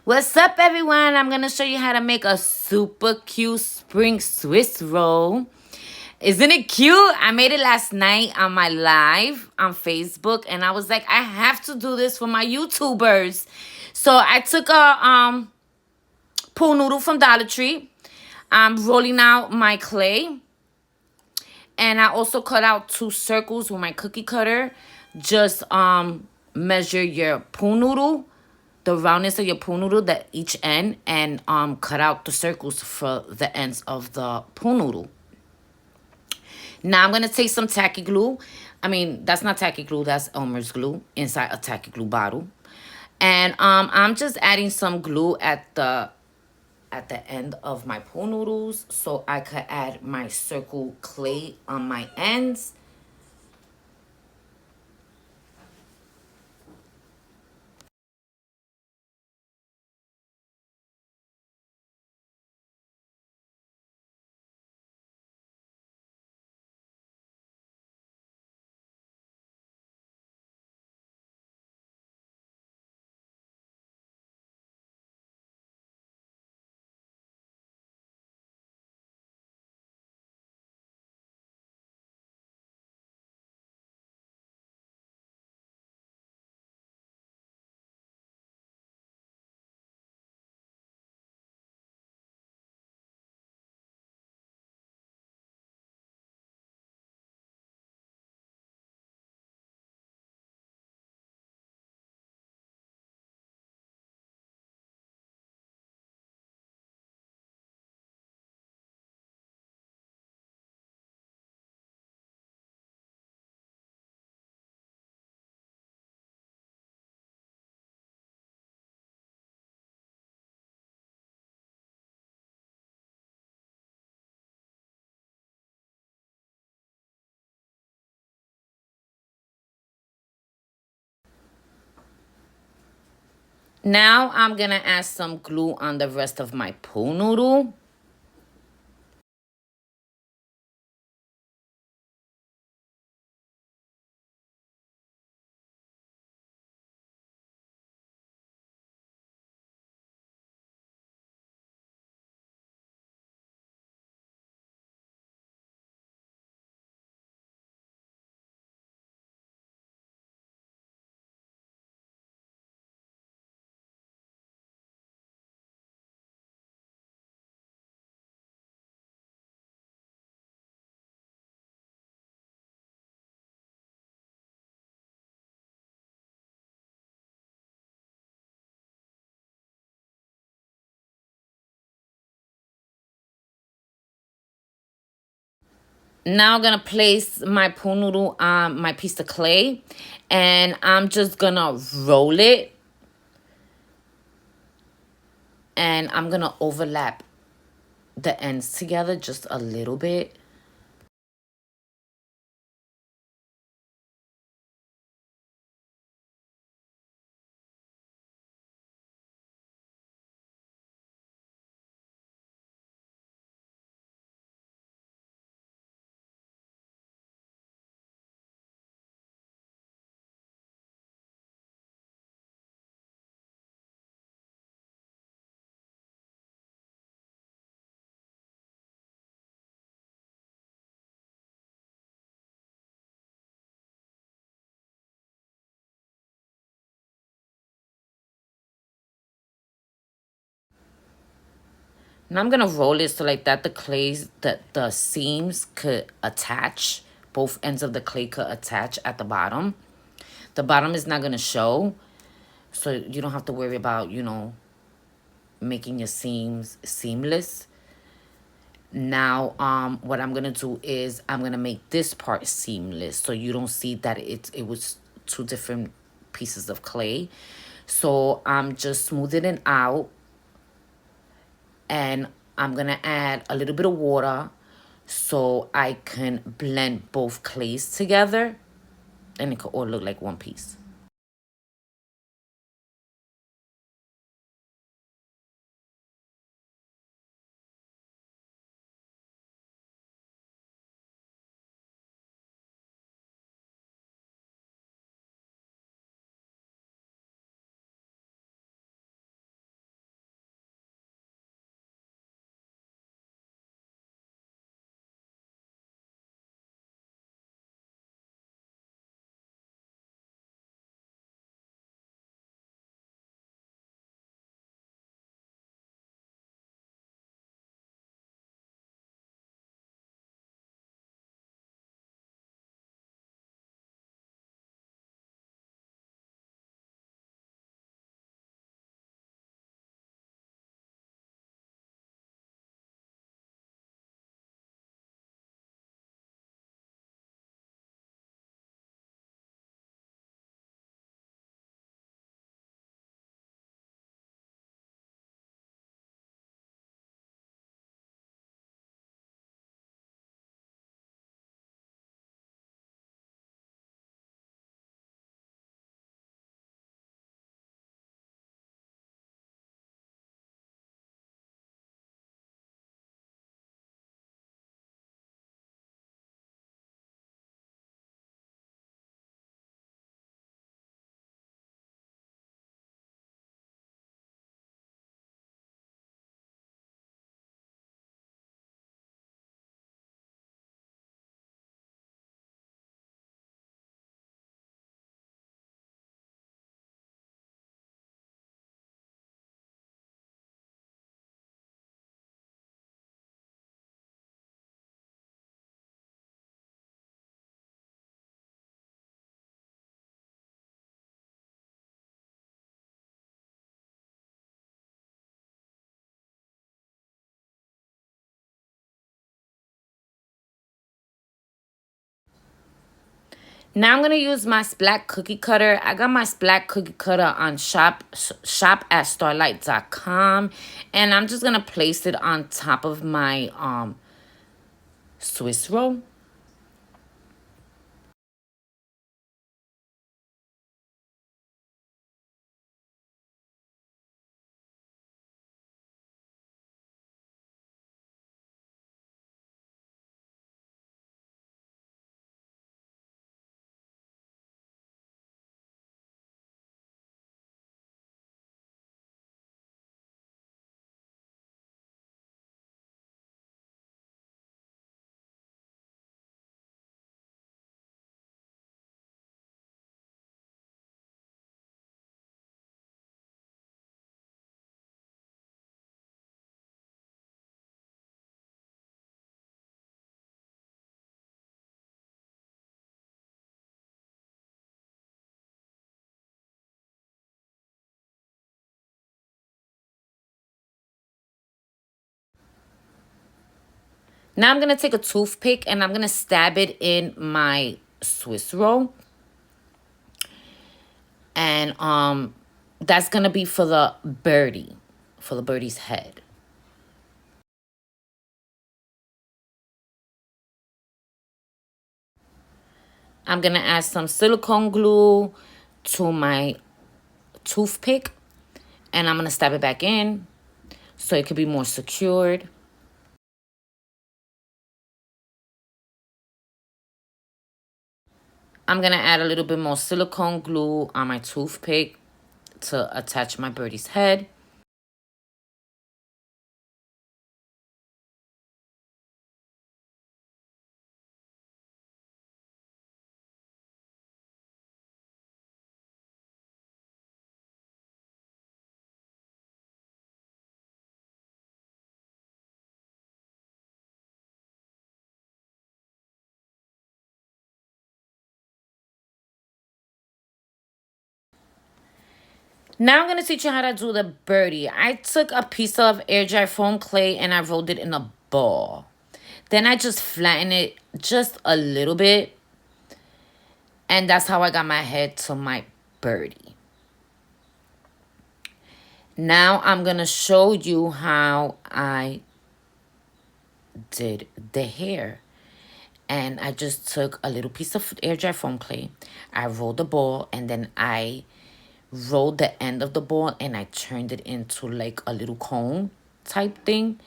What's up, everyone? I'm gonna show you how to make a super cute spring Swiss roll. Isn't it cute? I made it last night on my live on Facebook, and I was like, I have to do this for my YouTubers. So I took a pool noodle from Dollar Tree. I'm rolling out my clay, and I also cut out 2 circles with my cookie cutter. Just measure your pool noodle, the roundness of your pool noodle, the each end, and cut out the circles for the ends of the pool noodle. Now I'm gonna take some tacky glue. I mean, that's not tacky glue, that's Elmer's glue inside a tacky glue bottle. And I'm just adding some glue at the end of my pool noodles so I could add my circle clay on my ends. Now I'm gonna add some glue on the rest of my pool noodle. Now I'm gonna place my pool noodle on my piece of clay, and I'm just gonna roll it, and I'm gonna overlap the ends together just a little bit. Now I'm gonna roll it so like that the seams could attach. Both ends of the clay could attach at the bottom. The bottom is not gonna show, so you don't have to worry about, making your seams seamless. Now, what I'm gonna do is I'm gonna make this part seamless so you don't see that it was 2 different pieces of clay. So I'm just smoothing it out, and I'm gonna add a little bit of water so I can blend both clays together, and it could all look like one piece. Now I'm going to use my SPlat cookie cutter. I got my SPlat cookie cutter on shop at starlight.com. And I'm just going to place it on top of my Swiss roll. Now I'm going to take a toothpick and I'm going to stab it in my Swiss roll. And that's going to be for the birdie's head. I'm going to add some silicone glue to my toothpick. And I'm going to stab it back in so it could be more secured. I'm going to add a little bit more silicone glue on my toothpick to attach my birdie's head. Now I'm going to teach you how to do the birdie. I took a piece of air dry foam clay and I rolled it in a ball. Then I just flattened it just a little bit. And that's how I got my head to my birdie. Now I'm going to show you how I did the hair. And I just took a little piece of air dry foam clay. I rolled the ball and then I rolled the end of the ball and I turned it into like a little cone type thing.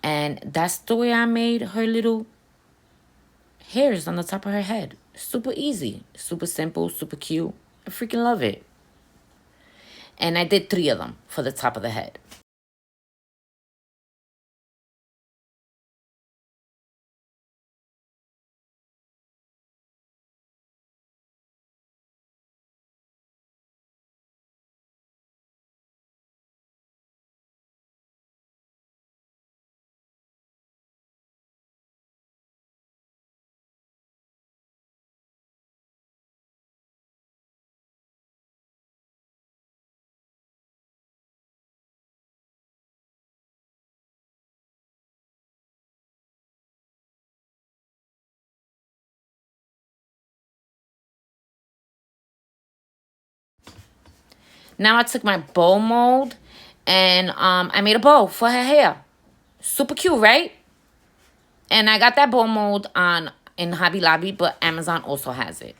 And that's the way I made her little hairs on the top of her head. Super easy, super simple, super cute. I freaking love it. And I did 3 of them for the top of the head. Now I took my bow mold and I made a bow for her hair. Super cute, right? And I got that bow mold in Hobby Lobby, but Amazon also has it.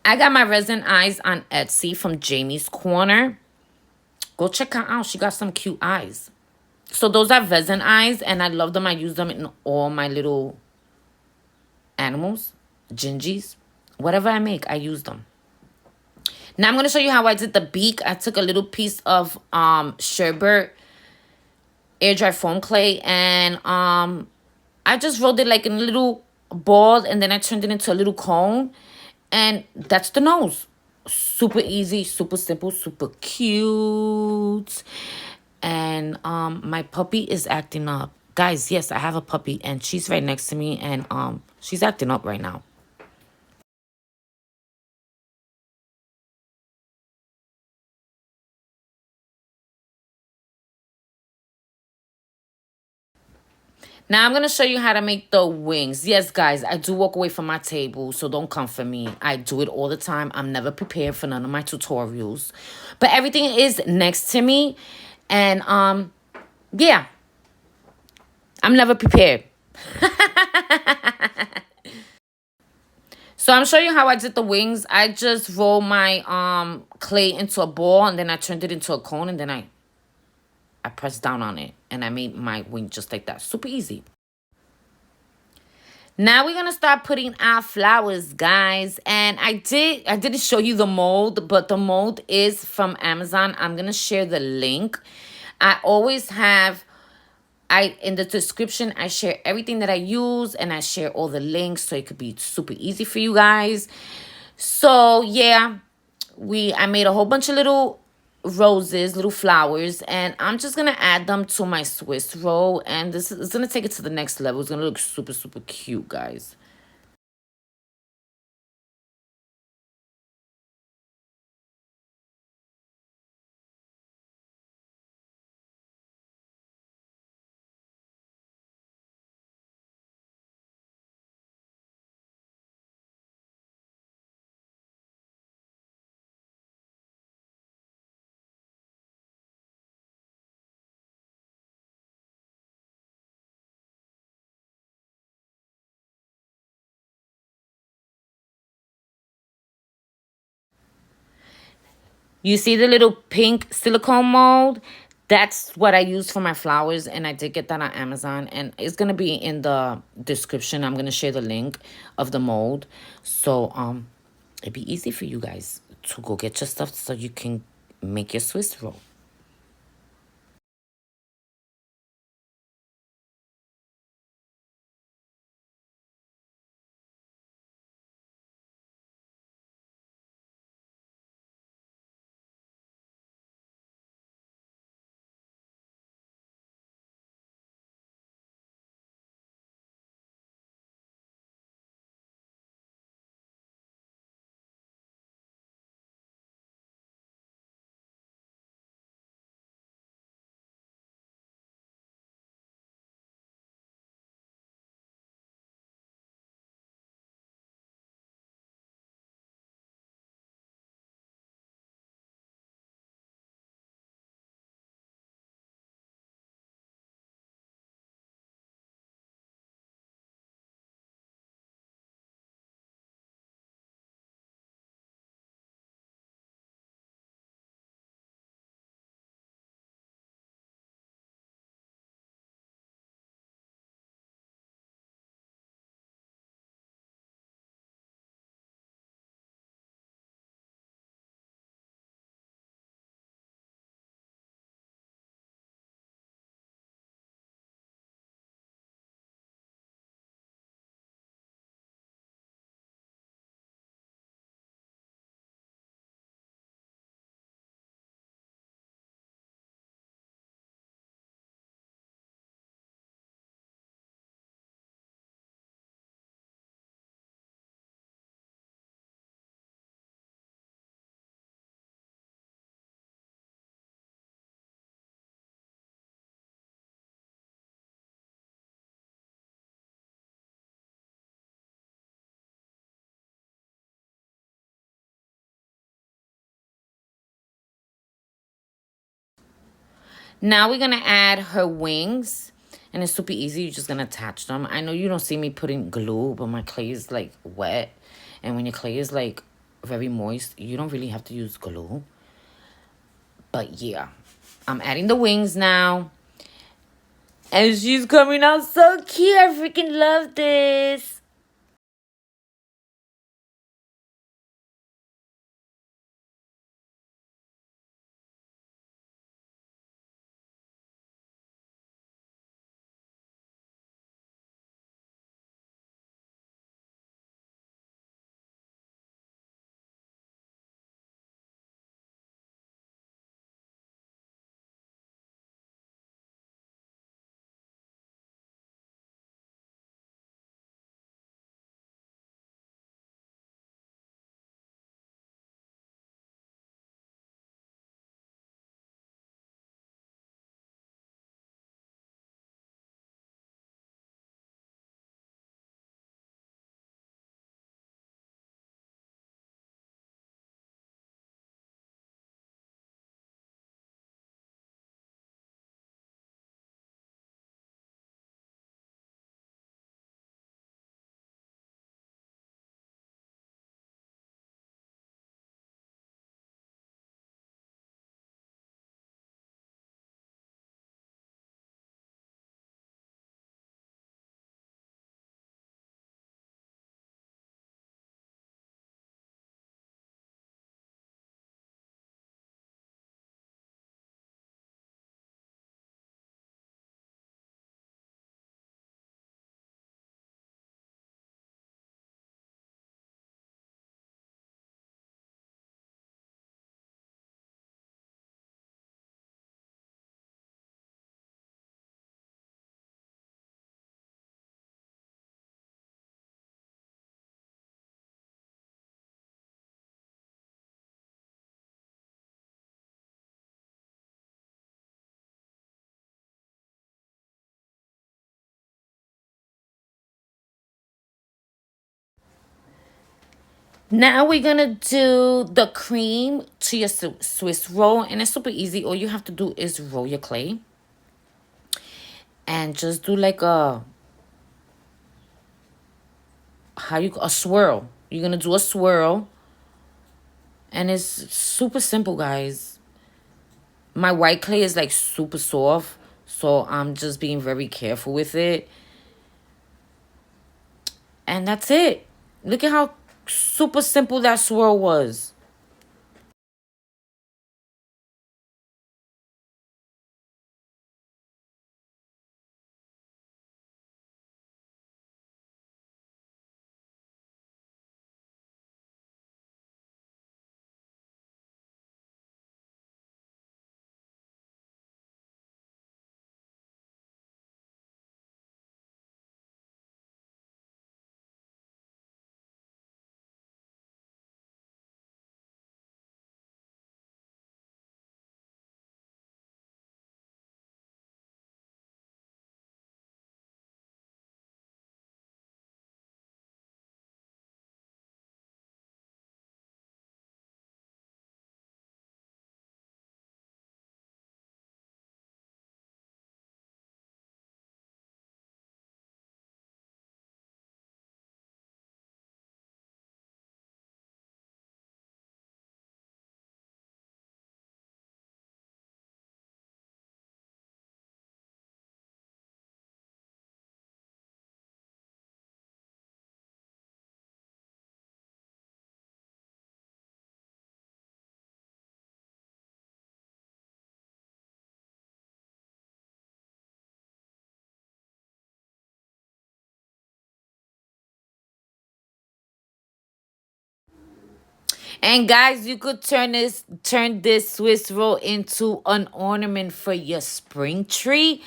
I got my resin eyes on Etsy from Jamie's Corner. Go check her out. She got some cute eyes. So those are resin eyes, and I love them. I use them in all my little animals, gingies. Whatever I make, I use them. Now I'm going to show you how I did the beak. I took a little piece of sherbet air dry foam clay, and I just rolled it like in a little ball, and then I turned it into a little cone, and that's the nose. Super easy, super simple, super cute. And my puppy is acting up. Guys, yes, I have a puppy, and she's right next to me, and she's acting up right now. Now I'm going to show you how to make the wings. Yes, guys, I do walk away from my table, so don't come for me. I do it all the time. I'm never prepared for none of my tutorials. But everything is next to me. And, yeah, I'm never prepared. So I'm showing you how I did the wings. I just roll my clay into a ball, and then I turned it into a cone, and then I pressed down on it, and I made my wing just like that. Super easy. Now we're gonna start putting our flowers, guys. And I didn't show you the mold, but the mold is from Amazon. I'm gonna share the link. I always have in the description, I share everything that I use, and I share all the links so it could be super easy for you guys. So yeah, I made a whole bunch of little roses, little flowers, and I'm just gonna add them to my Swiss roll, and this is gonna take it to the next level. It's gonna look super, super cute, guys. You see the little pink silicone mold? That's what I use for my flowers, and I did get that on Amazon, and it's gonna be in the description. I'm gonna share the link of the mold, so it'd be easy for you guys to go get your stuff so you can make your Swiss roll. Now we're gonna add her wings, and it's super easy. You're just gonna attach them. I know you don't see me putting glue, but my clay is like wet, and when your clay is like very moist, you don't really have to use glue. But yeah, I'm adding the wings now, and she's coming out so cute. I freaking love this. Now we're gonna do the cream to your Swiss roll, and it's super easy. All you have to do is roll your clay and just do like a swirl. You're gonna do a swirl, and it's super simple, guys. My white clay is like super soft, so I'm just being very careful with it. And that's it. Look at how super simple that swirl was. And guys, you could turn this Swiss roll into an ornament for your spring tree.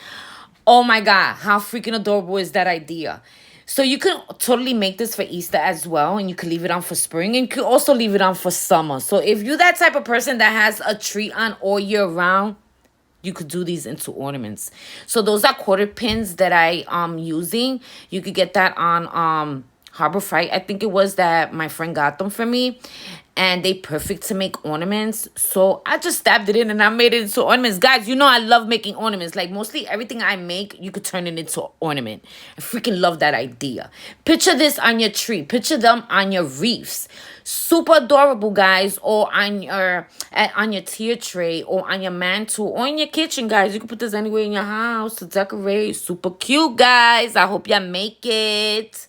Oh my god, how freaking adorable is that idea? So you could totally make this for Easter as well, and you could leave it on for spring, and you could also leave it on for summer. So if you're that type of person that has a tree on all year round, you could do these into ornaments. So those are quarter pins that I using. You could get that on Harbor Freight. I think it was that my friend got them for me. And they perfect to make ornaments. So I just stabbed it in and I made it into ornaments. Guys, you know I love making ornaments. Like mostly everything I make, you could turn it into an ornament. I freaking love that idea. Picture this on your tree. Picture them on your wreaths. Super adorable, guys. Or on your tier tray, or on your mantle, or in your kitchen, guys. You can put this anywhere in your house to decorate. Super cute, guys. I hope y'all make it.